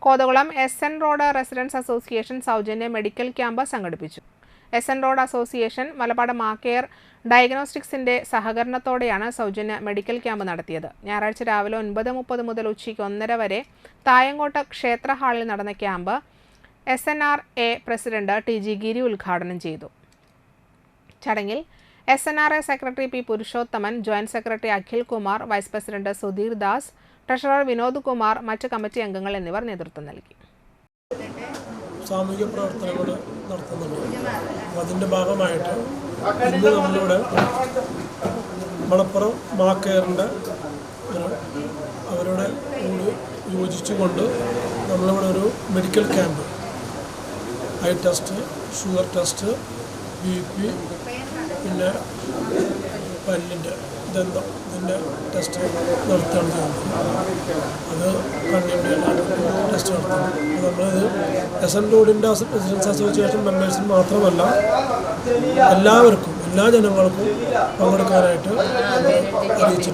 Kothakulam എസ്.എൻ. Road residence association സൗജന്യ medical camp സംഘടിപ്പിച്ചു. എസ്.എൻ. Road association Malabar മാക്കെയർ ഡയഗ്നോസ്റ്റിക്സിന്റെ സഹകരണത്തോടെയാണ് സൗജന്യ മെഡിക്കൽ ക്യാമ്പ് നടത്തിയത്. ഞായറാഴ്ച രാവിലെ 9:30 മുതൽ ഉച്ചയ്ക്ക് 1:30 വരെ തായങ്കോട്ട് ക്ഷേത്ര ഹാളിൽ നടന്ന camp SNRA president TG Giri ഉദ്ഘാടനം ചെയ്തു. ചടങ്ങിൽ SNRA secretary P. Purushothaman, joint secretary Akhil Kumar, vice president Sudheer Das, treasurer Vinod Kumar, മറ്റ് കമ്മിറ്റി അംഗങ്ങൾ എന്നിവർ നേതൃത്വം നൽകി. സാമൂഹിക പ്രവർത്തനങ്ങൾ നടത്തുന്നുണ്ട്. അതിൻ്റെ ഭാഗമായിട്ട് ഇന്ന് നമ്മളിവിടെ മലപ്പുറം മാക്കെയറിൻ്റെ അവരുടെ കൂടി യോജിച്ചുകൊണ്ട് നമ്മളിവിടെ ഒരു medical camp, eye test, sugar test, BP, പിന്നെ പല്ലിൻ്റെ ദന്തം ഇതിൻ്റെ ടെസ്റ്റ് നടത്തുകയാണ് ചെയ്യുന്നത്. അത് കണ്ണിൻ്റെ ടെസ്റ്റ് നടത്തുന്നത്. നമ്മളിത് എസ്.എൻ. റോഡിൻ്റെ റെസിഡൻസ് അസോസിയേഷൻ മെമ്പേഴ്സിന് മാത്രമല്ല എല്ലാവർക്കും, എല്ലാ ജനങ്ങൾക്കും പങ്കെടുക്കാനായിട്ട് അറിയിച്ചിട്ടുണ്ട്.